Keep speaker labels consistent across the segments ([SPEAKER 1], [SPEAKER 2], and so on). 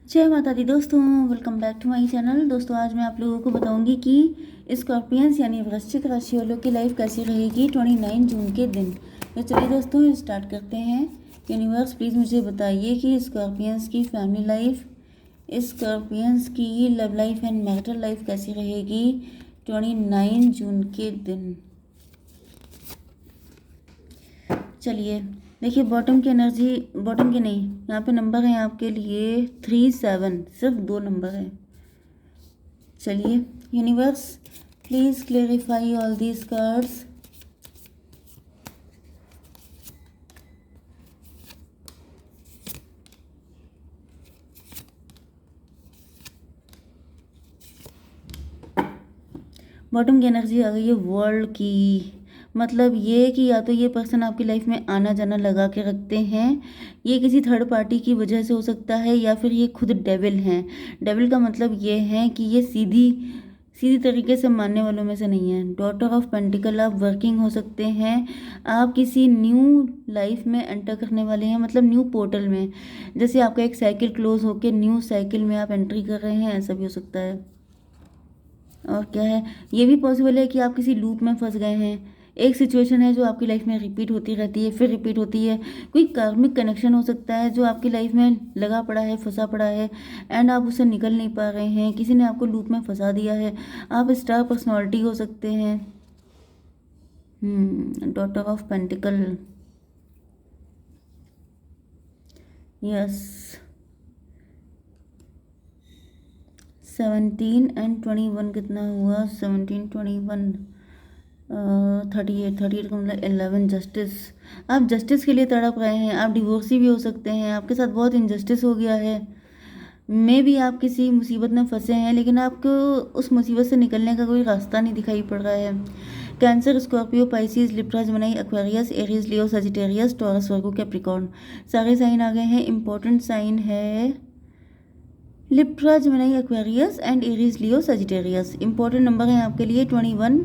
[SPEAKER 1] जय माता दी दोस्तों, welcome back to my channel. दोस्तों आज मैं आप लोगों को बताऊंगी कि स्कॉर्पियंस यानी वृश्चिक राशि वालों की लाइफ कैसी रहेगी 29 जून के दिन। तो चलिए दोस्तों स्टार्ट करते हैं। यूनिवर्स प्लीज़ मुझे बताइए कि स्कॉर्पियंस की फैमिली लाइफ, स्कॉर्पियंस की love life and marital life कैसी रहेगी 29 जून के दिन। चलिए देखिए, बॉटम की एनर्जी, बॉटम की नहीं, यहाँ पे नंबर है आपके लिए 37, सिर्फ 2 नंबर है। चलिए universe please clarify all these cards. Bottom की एनर्जी आ गई है वर्ल्ड की। मतलब ये कि या तो ये पर्सन आपकी लाइफ में आना जाना लगा के रखते हैं, ये किसी थर्ड पार्टी की वजह से हो सकता है, या फिर ये खुद डेविल हैं। डेविल का मतलब ये है कि ये सीधी सीधी तरीके से मानने वालों में से नहीं है। डॉटर ऑफ पेंटिकल, आप वर्किंग हो सकते हैं, आप किसी न्यू लाइफ में एंटर करने वाले हैं, मतलब न्यू पोर्टल में। जैसे आपका एक साइकिल क्लोज होकर न्यू साइकिल में आप एंट्री कर रहे हैं, ऐसा भी हो सकता है। और क्या है, ये भी पॉसिबल है कि आप किसी लूप में फंस गए हैं। एक सिचुएशन है जो आपकी लाइफ में रिपीट होती रहती है, फिर रिपीट होती है। कोई कार्मिक कनेक्शन हो सकता है जो आपकी लाइफ में लगा पड़ा है, फंसा पड़ा है, एंड आप उससे निकल नहीं पा रहे हैं। किसी ने आपको लूप में फंसा दिया है। आप स्टार पर्सनालिटी हो सकते हैं। Daughter of pentacle, yes. 17 and 21 कितना हुआ? 17, 21, 38 का मतलब 11। जस्टिस, आप जस्टिस के लिए तड़प रहे हैं। आप डिवोर्सी भी हो सकते हैं, आपके साथ बहुत इनजस्टिस हो गया है। मे भी आप किसी मुसीबत में फंसे हैं, लेकिन आपको उस मुसीबत से निकलने का कोई रास्ता नहीं दिखाई पड़ रहा है। Cancer, Scorpio, Pisces, Libra, Gemini, Aquarius, Aries, Leo, Sagittarius, Taurus, Virgo, Capricorn, सारे साइन आ गए हैं। इंपॉर्टेंट साइन है Libra, Gemini, Aquarius and Aries, Leo, Sagittarius. Important number है आपके लिए 21,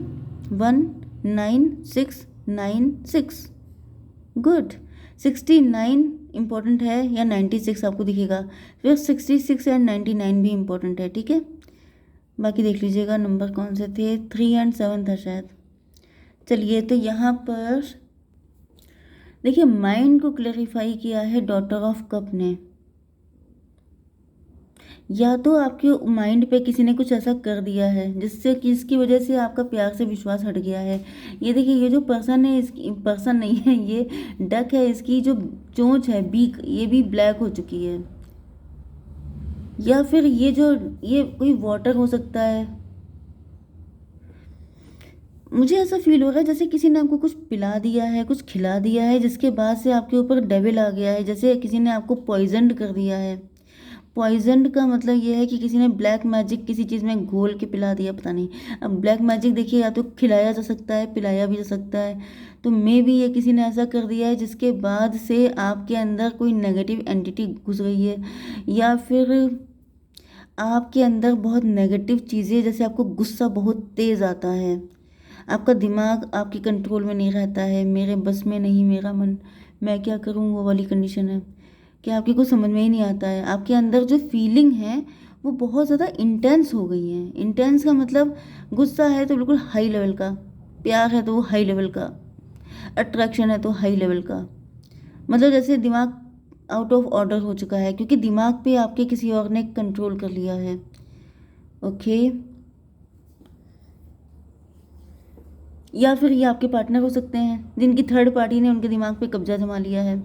[SPEAKER 1] 19696। गुड। 69 इम्पोर्टेंट है, या 96 आपको दिखेगा। फिर 66 एंड 99 भी इम्पोर्टेंट है, ठीक है। बाकी देख लीजिएगा नंबर कौन से थे, 3 एंड 7 था शायद। चलिए तो यहाँ पर देखिए, माइंड को क्लैरिफाई किया है डॉटर ऑफ कप ने। या तो आपके माइंड पे किसी ने कुछ ऐसा कर दिया है जिससे किसकी वजह से आपका प्यार से विश्वास हट गया है। ये देखिए, ये जो पर्सन है, इसकी पर्सन नहीं है, ये डक है, इसकी जो चोंच है, बीक, ये भी ब्लैक हो चुकी है। या फिर ये कोई वाटर हो सकता है। मुझे ऐसा फील हो रहा है जैसे किसी ने आपको कुछ पिला दिया है, कुछ खिला दिया है, जिसके बाद से आपके ऊपर डेविल आ गया है। जैसे किसी ने आपको पॉइजन्ड कर दिया है। पॉइजन का मतलब ये है कि किसी ने ब्लैक मैजिक किसी चीज़ में घोल के पिला दिया, पता नहीं। अब ब्लैक मैजिक देखिए, या तो खिलाया जा सकता है, पिलाया भी जा सकता है। तो मे भी ये किसी ने ऐसा कर दिया है जिसके बाद से आपके अंदर कोई नेगेटिव एंटिटी घुस गई है, या फिर आपके अंदर बहुत नेगेटिव चीज़ें, जैसे आपको गुस्सा बहुत तेज़ आता है, आपका दिमाग आपके कंट्रोल में नहीं रहता है। मेरे बस में नहीं मेरा मन, मैं क्या करूँ, वो वाली कंडीशन है कि आपकी कुछ समझ में ही नहीं आता है। आपके अंदर जो फीलिंग है वो बहुत ज़्यादा इंटेंस हो गई है। इंटेंस का मतलब गुस्सा है तो बिल्कुल हाई लेवल का, प्यार है तो वो हाई लेवल का, अट्रैक्शन है तो हाई लेवल का। मतलब जैसे दिमाग आउट ऑफ ऑर्डर हो चुका है, क्योंकि दिमाग पे आपके किसी और ने कंट्रोल कर लिया है। ओके। या फिर ये आपके पार्टनर हो सकते हैं जिनकी थर्ड पार्टी ने उनके दिमाग पे कब्जा जमा लिया है,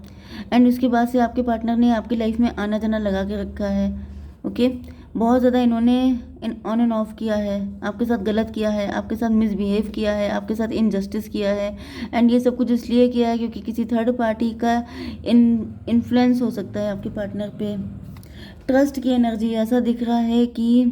[SPEAKER 1] एंड उसके बाद से आपके पार्टनर ने आपकी लाइफ में आना जाना लगा के रखा है। ओके। बहुत ज़्यादा इन्होंने ऑन एंड ऑफ किया है, आपके साथ गलत किया है, आपके साथ मिसबिहेव किया है, आपके साथ इनजस्टिस किया है। एंड ये सब कुछ इसलिए किया है क्योंकि किसी थर्ड पार्टी का इन्फ्लुएंस हो सकता है आपके पार्टनर पे। ट्रस्ट की एनर्जी, ऐसा दिख रहा है कि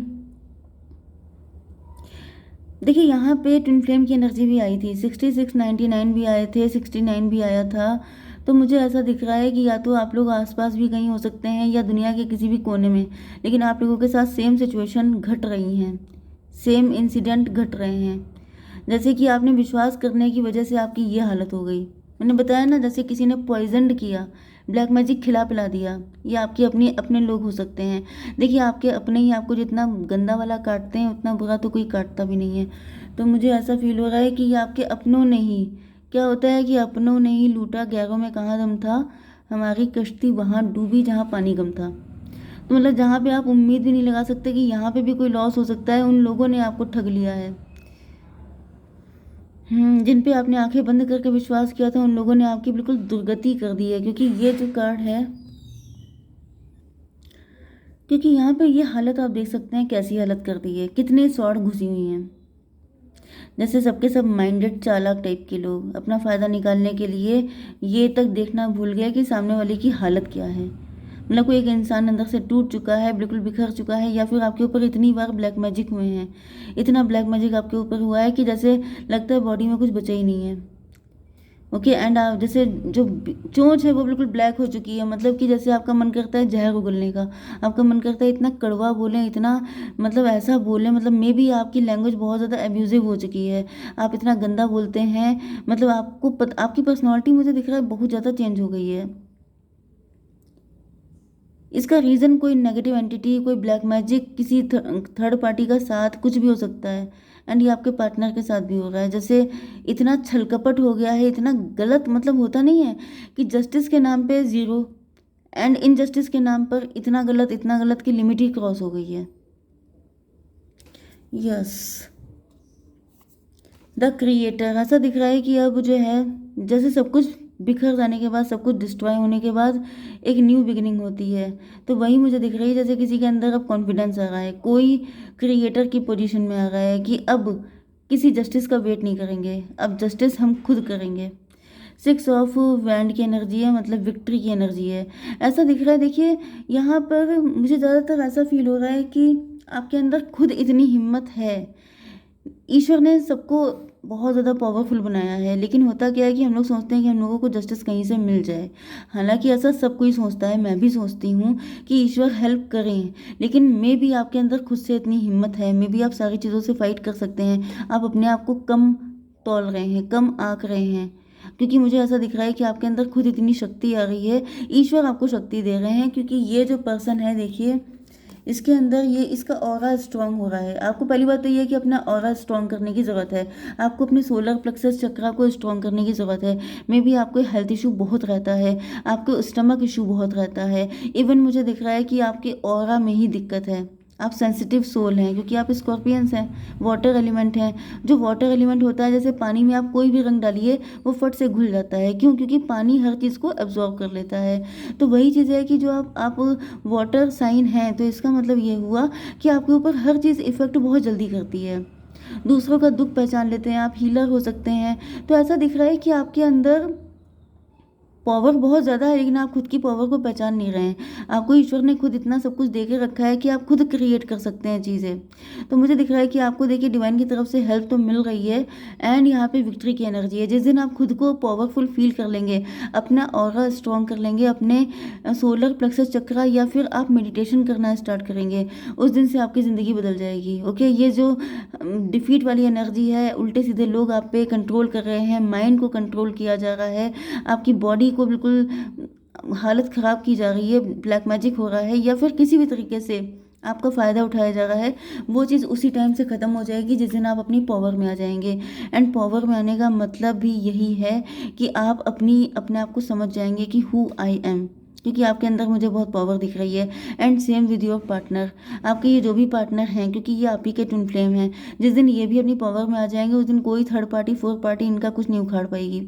[SPEAKER 1] देखिए यहाँ पे ट्विन फ्लेम की एनर्जी भी आई थी, 66, 99 भी आए थे, 69 भी आया था। तो मुझे ऐसा दिख रहा है कि या तो आप लोग आसपास भी कहीं हो सकते हैं, या दुनिया के किसी भी कोने में, लेकिन आप लोगों के साथ सेम सिचुएशन घट रही हैं, सेम इंसिडेंट घट रहे हैं। जैसे कि आपने विश्वास करने की वजह से आपकी ये हालत हो गई। मैंने बताया ना, जैसे किसी ने पॉइजन्ड किया, ब्लैक मैजिक खिला पिला दिया, ये आपके अपने अपने लोग हो सकते हैं। देखिए आपके अपने ही आपको जितना गंदा वाला काटते हैं उतना बुरा तो कोई काटता भी नहीं है। तो मुझे ऐसा फील हो रहा है कि ये आपके अपनों ने ही, क्या होता है कि अपनों ने ही लूटा, गैरों में कहाँ दम था, हमारी कश्ती वहाँ डूबी जहाँ पानी कम था। तो मतलब जहाँ पे आप उम्मीद भी नहीं लगा सकते कि यहाँ पे भी कोई लॉस हो सकता है, उन लोगों ने आपको ठग लिया है। जिन पे आपने आंखें बंद करके विश्वास किया था उन लोगों ने आपकी बिल्कुल दुर्गति कर दी है, क्योंकि ये जो कार्ड है, क्योंकि यहाँ पे ये हालत आप देख सकते हैं कैसी हालत कर दी है, कितने सौड़ घुसी हुई हैं। जैसे सबके सब माइंडेड चालाक टाइप के लोग अपना फ़ायदा निकालने के लिए ये तक देखना भूल गए कि सामने वाले की हालत क्या है। मतलब कोई एक इंसान अंदर से टूट चुका है, बिल्कुल बिखर चुका है, या फिर आपके ऊपर इतनी बार ब्लैक मैजिक हुए हैं, इतना ब्लैक मैजिक आपके ऊपर हुआ है कि जैसे लगता है बॉडी में कुछ बचा ही नहीं है। ओके एंड आप जैसे जो चोंच है वो बिल्कुल ब्लैक हो चुकी है, मतलब कि जैसे आपका मन करता है जहर उगलने का, आपका मन करता है इतना कड़वा बोलें, इतना मतलब ऐसा बोलें, मतलब मे बी आपकी लैंग्वेज बहुत ज़्यादा एब्यूजिव हो चुकी है, आप इतना गंदा बोलते हैं, मतलब आपकी पर्सनैलिटी मुझे दिख रहा है बहुत ज़्यादा चेंज हो गई है। इसका रीज़न कोई नेगेटिव एंटिटी, कोई ब्लैक मैजिक, किसी थर्ड पार्टी का साथ, कुछ भी हो सकता है। एंड ये आपके पार्टनर के साथ भी हो रहा है, जैसे इतना छलकपट हो गया है, इतना गलत, मतलब होता नहीं है कि जस्टिस के नाम पे ज़ीरो एंड इनजस्टिस के नाम पर इतना गलत कि लिमिट ही क्रॉस हो गई है। यस, द क्रिएटर, ऐसा दिख रहा है कि अब जो है जैसे सब कुछ बिखर जाने के बाद, सब कुछ डिस्ट्रॉय होने के बाद एक न्यू बिगिनिंग होती है। तो वही मुझे दिख रही है, जैसे किसी के अंदर अब कॉन्फिडेंस आ रहा है, कोई क्रिएटर की पोजीशन में आ रहा है कि अब किसी जस्टिस का वेट नहीं करेंगे, अब जस्टिस हम खुद करेंगे। 6 ऑफ वैंड की एनर्जी है, मतलब विक्ट्री की एनर्जी है, ऐसा दिख रहा है। देखिए यहाँ पर मुझे ज़्यादातर ऐसा फील हो रहा है कि आपके अंदर खुद इतनी हिम्मत है, ईश्वर ने सबको बहुत ज़्यादा पावरफुल बनाया है, लेकिन होता क्या है कि हम लोग सोचते हैं कि हम लोगों को जस्टिस कहीं से मिल जाए। हालांकि ऐसा सब कोई सोचता है, मैं भी सोचती हूँ कि ईश्वर हेल्प करें, लेकिन मे भी आपके अंदर खुद से इतनी हिम्मत है, मे भी आप सारी चीज़ों से फाइट कर सकते हैं, आप अपने आप को कम तौल रहे हैं, कम आंक रहे हैं, क्योंकि मुझे ऐसा दिख रहा है कि आपके अंदर खुद इतनी शक्ति आ रही है, ईश्वर आपको शक्ति दे रहे हैं, क्योंकि ये जो पर्सन है देखिए इसके अंदर ये इसका ऑरा स्ट्रांग हो रहा है। आपको पहली बात तो ये है कि अपना ऑरा स्ट्रांग करने की ज़रूरत है, आपको अपने सोलर प्लेक्सस चक्रा को स्ट्रांग करने की ज़रूरत है। मे बी आपको हेल्थ इशू बहुत रहता है, आपको स्टमक इशू बहुत रहता है, इवन मुझे दिख रहा है कि आपके ऑरा में ही दिक्कत है, आप सेंसिटिव सोल हैं, क्योंकि आप स्कॉर्पियंस हैं, वाटर एलिमेंट हैं। जो वाटर एलिमेंट होता है, जैसे पानी में आप कोई भी रंग डालिए वो फट से घुल जाता है, क्यों? क्योंकि पानी हर चीज़ को एब्जॉर्ब कर लेता है। तो वही चीज़ है कि जो आप वाटर साइन हैं, तो इसका मतलब ये हुआ कि आपके ऊपर हर चीज़ इफ़ेक्ट बहुत जल्दी करती है, दूसरों का दुख पहचान लेते हैं, आप हीलर हो सकते हैं। तो ऐसा दिख रहा है कि आपके अंदर पावर बहुत ज़्यादा है, लेकिन आप खुद की पावर को पहचान नहीं रहे हैं। आपको ईश्वर ने खुद इतना सब कुछ दे के रखा है कि आप खुद क्रिएट कर सकते हैं चीज़ें। तो मुझे दिख रहा है कि आपको देखिए डिवाइन की तरफ से हेल्प तो मिल रही है, एंड यहाँ पे विक्ट्री की एनर्जी है। जिस दिन आप खुद को पावरफुल फील कर लेंगे, अपना ऑरा स्ट्रॉन्ग कर लेंगे, अपने सोलर प्लेक्सस चक्रा, या फिर आप मेडिटेशन करना स्टार्ट करेंगे, उस दिन से आपकी ज़िंदगी बदल जाएगी। ओके, ये जो डिफीट वाली एनर्जी है, उल्टे सीधे लोग आप पे कंट्रोल कर रहे हैं, माइंड को कंट्रोल किया जा रहा है, आपकी बॉडी को बिल्कुल हालत ख़राब की जा रही है, ब्लैक मैजिक हो रहा है, या फिर किसी भी तरीके से आपका फ़ायदा उठाया जा रहा है, वो चीज़ उसी टाइम से ख़त्म हो जाएगी जिस दिन आप अपनी पावर में आ जाएंगे। एंड पावर में आने का मतलब भी यही है कि आप अपने आप को समझ जाएंगे कि हु आई एम, क्योंकि आपके अंदर मुझे बहुत पावर दिख रही है। And same with your partner, आपके ये जो भी पार्टनर हैं, क्योंकि ये आप ही के ट्विन फ्लेम हैं, जिस दिन ये भी अपनी पावर में आ जाएंगे उस दिन कोई थर्ड पार्टी, फोर्थ पार्टी इनका कुछ नहीं उखाड़ पाएगी।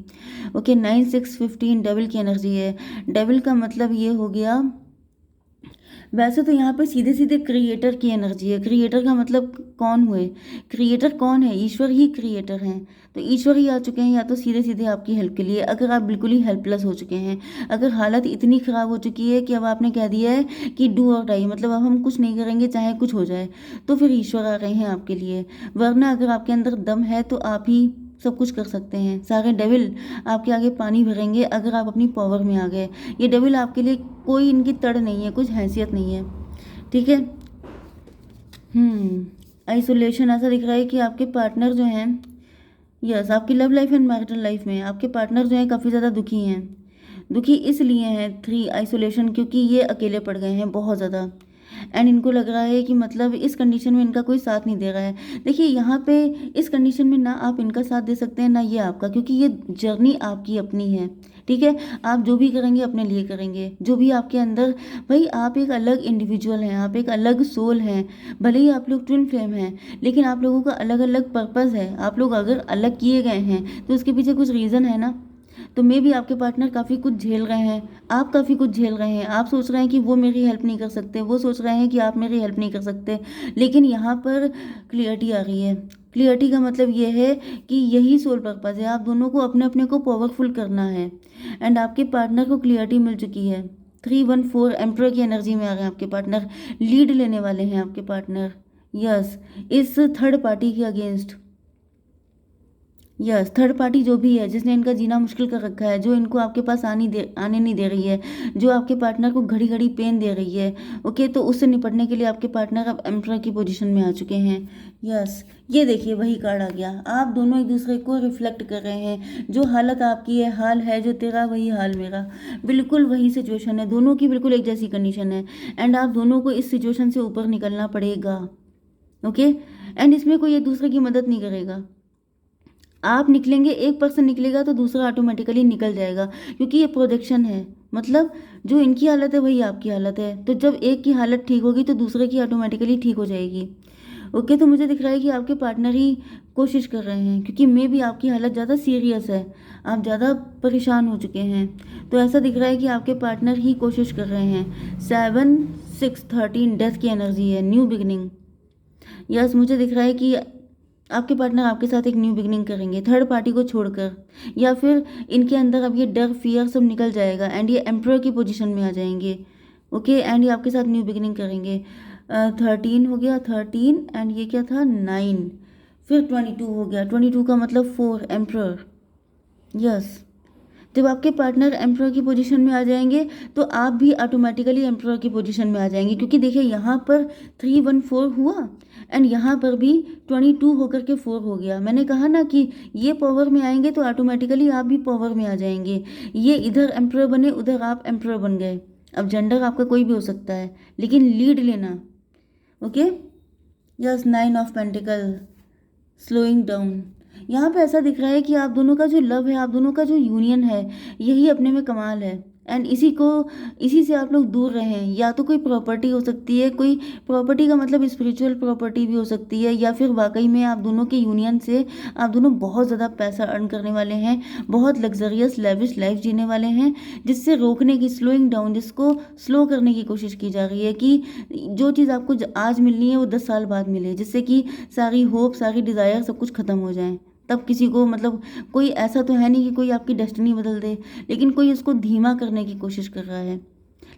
[SPEAKER 1] ओके, 9 6 15 डेविल की एनर्जी है। डेविल का मतलब ये हो गया, वैसे तो यहाँ पे सीधे सीधे क्रिएटर की एनर्जी है। क्रिएटर का मतलब कौन हुए? क्रिएटर कौन है? ईश्वर ही क्रिएटर हैं। तो ईश्वर ही आ चुके हैं या तो सीधे सीधे आपकी हेल्प के लिए, अगर आप बिल्कुल ही हेल्पलेस हो चुके हैं, अगर हालत इतनी ख़राब हो चुकी है कि अब आपने कह दिया है कि डू और डाई, मतलब अब हम कुछ नहीं करेंगे चाहे कुछ हो जाए, तो फिर ईश्वर आ रहे हैं आपके लिए। वरना अगर आपके अंदर दम है तो आप ही सब कुछ कर सकते हैं। सारे डेविल आपके आगे पानी भरेंगे अगर आप अपनी पावर में आ गए। ये डेविल आपके लिए कोई इनकी तड़ नहीं है, कुछ हैसियत नहीं है, ठीक है। आइसोलेशन, ऐसा दिख रहा है कि आपके पार्टनर जो हैं, यस, आपकी love life and marital life में आपके पार्टनर जो हैं काफ़ी ज़्यादा दुखी हैं। दुखी इसलिए हैं 3 आइसोलेशन, क्योंकि ये अकेले पड़ गए हैं बहुत ज़्यादा। एंड इनको लग रहा है कि मतलब इस कंडीशन में इनका कोई साथ नहीं दे रहा है। देखिए यहाँ पे इस कंडीशन में ना आप इनका साथ दे सकते हैं ना ये आपका, क्योंकि ये जर्नी आपकी अपनी है, ठीक है। आप जो भी करेंगे अपने लिए करेंगे, जो भी आपके अंदर, भाई आप एक अलग इंडिविजुअल हैं, आप एक अलग सोल हैं। भले ही आप लोग ट्विन फ्लेम हैं, लेकिन आप लोगों का अलग अलग पर्पज़ है। आप लोग अगर अलग किए गए हैं तो उसके पीछे कुछ रीज़न है ना। तो मे भी आपके पार्टनर काफ़ी कुछ झेल रहे हैं, आप काफ़ी कुछ झेल रहे हैं। आप सोच रहे हैं कि वो मेरी हेल्प नहीं कर सकते, वो सोच रहे हैं कि आप मेरी हेल्प नहीं कर सकते, लेकिन यहाँ पर क्लियरिटी आ रही है। क्लियरिटी का मतलब ये है कि यही सोल पर्पज़ है, आप दोनों को अपने अपने को पावरफुल करना है। एंड आपके पार्टनर को क्लियरिटी मिल चुकी है। 314 एम्परर की एनर्जी में आ गए आपके पार्टनर, लीड लेने वाले हैं आपके पार्टनर। यस, इस थर्ड पार्टी के अगेंस्ट। यस, थर्ड पार्टी जो भी है जिसने इनका जीना मुश्किल कर रखा है, जो इनको आपके पास आने नहीं दे रही है, जो आपके पार्टनर को घड़ी घड़ी पेन दे रही है, ओके, तो उससे निपटने के लिए आपके पार्टनर अब एम्परर की पोजीशन में आ चुके हैं। यस, ये देखिए वही कार्ड आ गया। आप दोनों एक दूसरे को रिफ्लेक्ट कर रहे हैं। जो हालत आपकी है, हाल है जो तेरा वही हाल मेरा, बिल्कुल वही सिचुएशन है, दोनों की बिल्कुल एक जैसी कंडीशन है। एंड आप दोनों को इस सिचुएशन से ऊपर निकलना पड़ेगा, ओके। एंड इसमें कोई एक दूसरे की मदद नहीं करेगा। आप निकलेंगे, एक पर्सन निकलेगा तो दूसरा ऑटोमेटिकली निकल जाएगा, क्योंकि ये प्रोजेक्शन है। मतलब जो इनकी हालत है वही आपकी हालत है, तो जब एक की हालत ठीक होगी तो दूसरे की ऑटोमेटिकली ठीक हो जाएगी, ओके। तो मुझे दिख रहा है कि आपके पार्टनर ही कोशिश कर रहे हैं, क्योंकि मे भी आपकी हालत ज़्यादा सीरियस है, आप ज़्यादा परेशान हो चुके हैं। तो ऐसा दिख रहा है कि आपके पार्टनर ही कोशिश कर रहे हैं। 7 6 13 डेथ की एनर्जी है, न्यू बिगनिंग। यस, मुझे दिख रहा है कि आपके पार्टनर आपके साथ एक न्यू बिगनिंग करेंगे थर्ड पार्टी को छोड़कर, या फिर इनके अंदर अब ये डर फियर सब निकल जाएगा एंड ये एम्परर की पोजीशन में आ जाएंगे, ओके। एंड ये आपके साथ न्यू बिगनिंग करेंगे। 13 हो गया, 13 एंड ये क्या था 9, फिर 22 हो गया, 22 का मतलब 4 एम्परर। यस, जब आपके पार्टनर एम्परर की पोजीशन में आ जाएंगे तो आप भी ऑटोमेटिकली एम्परर की पोजीशन में आ जाएंगे, क्योंकि देखिए यहाँ पर 314 हुआ एंड यहाँ पर भी 22 होकर के 4 हो गया। मैंने कहा ना कि ये पावर में आएंगे तो ऑटोमेटिकली आप भी पावर में आ जाएंगे। ये इधर एम्परर बने, उधर आप एम्परर बन गए। अब जेंडर आपका कोई भी हो सकता है, लेकिन लीड लेना, okay. Yes, 9 of pentacle, slowing down. यहाँ पे ऐसा दिख रहा है कि आप दोनों का जो लव है, आप दोनों का जो यूनियन है, यही अपने में कमाल है। एंड इसी से आप लोग दूर रहें। या तो कोई प्रॉपर्टी हो सकती है, कोई प्रॉपर्टी का मतलब स्पिरिचुअल प्रॉपर्टी भी हो सकती है, या फिर वाकई में आप दोनों के यूनियन से आप दोनों बहुत ज़्यादा पैसा अर्न करने वाले हैं, बहुत लग्जरियस लेविश लाइफ जीने वाले हैं, जिससे रोकने की, स्लोइंग डाउन, जिसको स्लो करने की कोशिश की जा रही है कि जो चीज़ आपको आज मिलनी है वो 10 साल बाद मिले, जिससे कि सारी होप, सारी डिज़ायर सब कुछ ख़त्म हो जाए। तब किसी को मतलब कोई ऐसा तो है नहीं कि कोई आपकी डेस्टिनी बदल दे, लेकिन कोई इसको धीमा करने की कोशिश कर रहा है।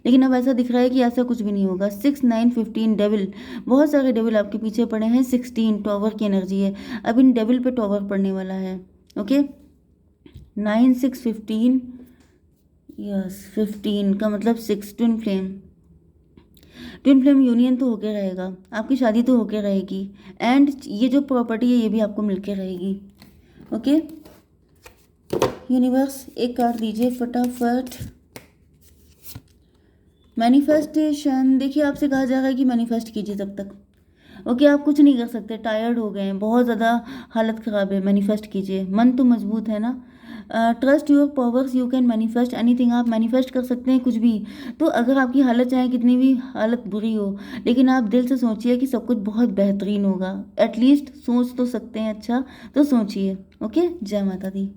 [SPEAKER 1] लेकिन अब ऐसा दिख रहा है कि ऐसा कुछ भी नहीं होगा। 6 9 15 डेविल, बहुत सारे डेविल आपके पीछे पड़े हैं। 16 टॉवर की एनर्जी है, अब इन डेविल पे टॉवर पड़ने वाला है, ओके। 9 6 15, यस 15 का मतलब 6 twin flame. Twin flame union तो होके रहेगा, आपकी शादी तो होके रहेगी, एंड ये जो प्रॉपर्टी है ये भी आपको मिलके रहेगी, ओके। यूनिवर्स एक कार्ड दीजिए फटाफट। मैनिफेस्टेशन, देखिए आपसे कहा जा रहा है कि मैनिफेस्ट कीजिए तब तक, ओके। आप कुछ नहीं कर सकते, टायर्ड हो गए हैं, बहुत ज़्यादा हालत ख़राब है, मैनिफेस्ट कीजिए। मन तो मजबूत है ना। Trust your powers, you can manifest anything, आप मैनिफेस्ट कर सकते हैं कुछ भी। तो अगर आपकी हालत चाहे कितनी भी हालत बुरी हो, लेकिन आप दिल से सोचिए कि सब कुछ बहुत बेहतरीन होगा। एटलीस्ट सोच तो सकते हैं, अच्छा तो सोचिए, ओके। जय माता दी।